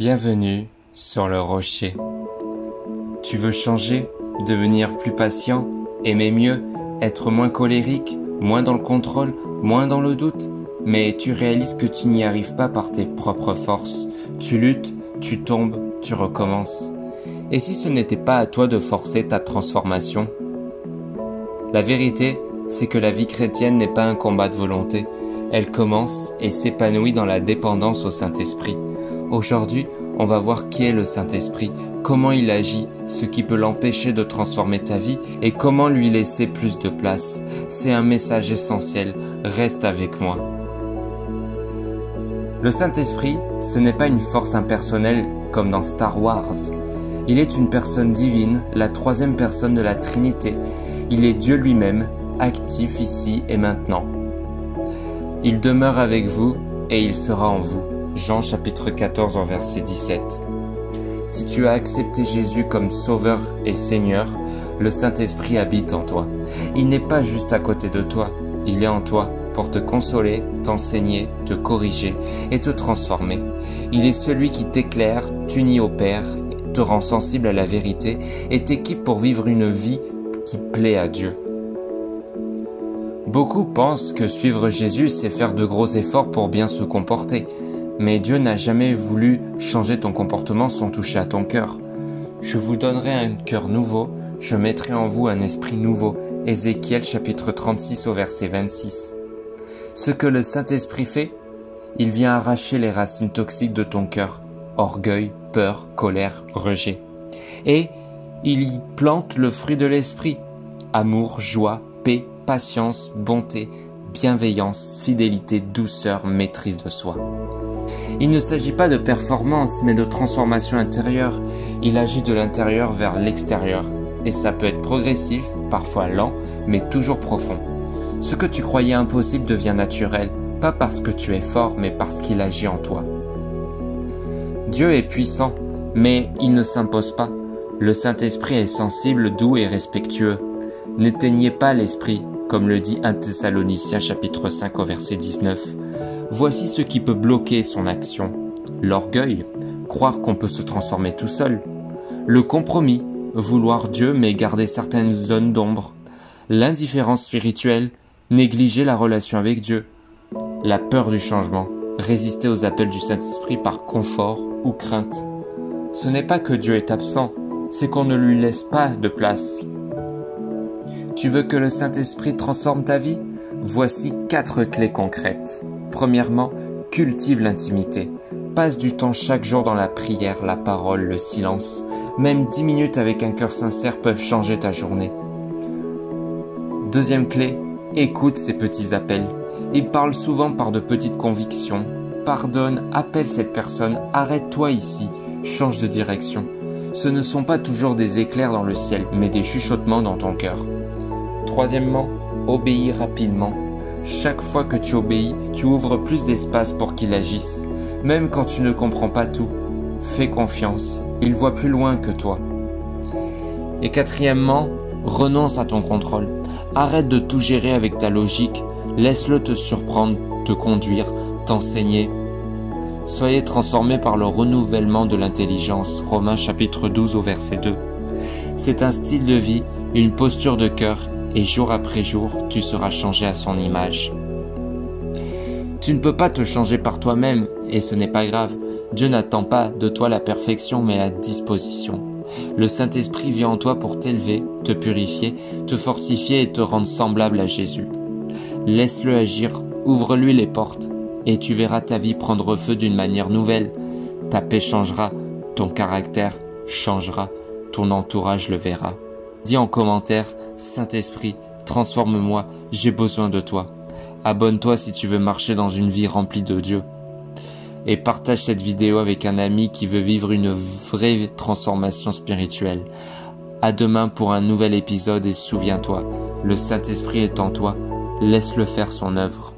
Bienvenue sur le rocher. Tu veux changer, devenir plus patient, aimer mieux, être moins colérique, moins dans le contrôle, moins dans le doute, mais tu réalises que tu n'y arrives pas par tes propres forces. Tu luttes, tu tombes, tu recommences. Et si ce n'était pas à toi de forcer ta transformation? La vérité, c'est que la vie chrétienne n'est pas un combat de volonté. Elle commence et s'épanouit dans la dépendance au Saint-Esprit. Aujourd'hui, on va voir qui est le Saint-Esprit, comment il agit, ce qui peut l'empêcher de transformer ta vie et comment lui laisser plus de place. C'est un message essentiel, reste avec moi. Le Saint-Esprit, ce n'est pas une force impersonnelle comme dans Star Wars. Il est une personne divine, la troisième personne de la Trinité. Il est Dieu lui-même, actif ici et maintenant. Il demeure avec vous et il sera en vous. Jean chapitre 14 en verset 17. Si tu as accepté Jésus comme Sauveur et Seigneur, le Saint-Esprit habite en toi. Il n'est pas juste à côté de toi, il est en toi pour te consoler, t'enseigner, te corriger et te transformer. Il est celui qui t'éclaire, t'unit au Père, te rend sensible à la vérité et t'équipe pour vivre une vie qui plaît à Dieu. Beaucoup pensent que suivre Jésus, c'est faire de gros efforts pour bien se comporter. Mais Dieu n'a jamais voulu changer ton comportement sans toucher à ton cœur. Je vous donnerai un cœur nouveau, je mettrai en vous un esprit nouveau. Ézéchiel chapitre 36 au verset 26. Ce que le Saint-Esprit fait, il vient arracher les racines toxiques de ton cœur. Orgueil, peur, colère, rejet. Et il y plante le fruit de l'esprit. Amour, joie, paix, patience, bonté, bienveillance, fidélité, douceur, maîtrise de soi. Il ne s'agit pas de performance, mais de transformation intérieure. Il agit de l'intérieur vers l'extérieur. Et ça peut être progressif, parfois lent, mais toujours profond. Ce que tu croyais impossible devient naturel, pas parce que tu es fort, mais parce qu'il agit en toi. Dieu est puissant, mais il ne s'impose pas. Le Saint-Esprit est sensible, doux et respectueux. N'éteignez pas l'esprit, comme le dit 1 Thessaloniciens chapitre 5 au verset 19. Voici ce qui peut bloquer son action. L'orgueil, croire qu'on peut se transformer tout seul. Le compromis, vouloir Dieu mais garder certaines zones d'ombre. L'indifférence spirituelle, négliger la relation avec Dieu. La peur du changement, résister aux appels du Saint-Esprit par confort ou crainte. Ce n'est pas que Dieu est absent, c'est qu'on ne lui laisse pas de place. Tu veux que le Saint-Esprit transforme ta vie? Voici 4 clés concrètes. Premièrement, cultive l'intimité. Passe du temps chaque jour dans la prière, la parole, le silence. Même 10 minutes avec un cœur sincère peuvent changer ta journée. Deuxième clé, écoute ces petits appels. Ils parlent souvent par de petites convictions. Pardonne, appelle cette personne, arrête-toi ici, change de direction. Ce ne sont pas toujours des éclairs dans le ciel, mais des chuchotements dans ton cœur. Troisièmement, obéis rapidement. Chaque fois que tu obéis, tu ouvres plus d'espace pour qu'il agisse. Même quand tu ne comprends pas tout, fais confiance, il voit plus loin que toi. Et quatrièmement, renonce à ton contrôle. Arrête de tout gérer avec ta logique, laisse-le te surprendre, te conduire, t'enseigner. Soyez transformés par le renouvellement de l'intelligence. Romains chapitre 12 au verset 2. C'est un style de vie, une posture de cœur, et jour après jour, tu seras changé à son image. Tu ne peux pas te changer par toi-même, et ce n'est pas grave. Dieu n'attend pas de toi la perfection, mais la disposition. Le Saint-Esprit vient en toi pour t'élever, te purifier, te fortifier et te rendre semblable à Jésus. Laisse-le agir, ouvre-lui les portes, et tu verras ta vie prendre feu d'une manière nouvelle. Ta paix changera, ton caractère changera, ton entourage le verra. Dis en commentaire, Saint-Esprit, transforme-moi, j'ai besoin de toi. Abonne-toi si tu veux marcher dans une vie remplie de Dieu. Et partage cette vidéo avec un ami qui veut vivre une vraie transformation spirituelle. À demain pour un nouvel épisode et souviens-toi, le Saint-Esprit est en toi, laisse-le faire son œuvre.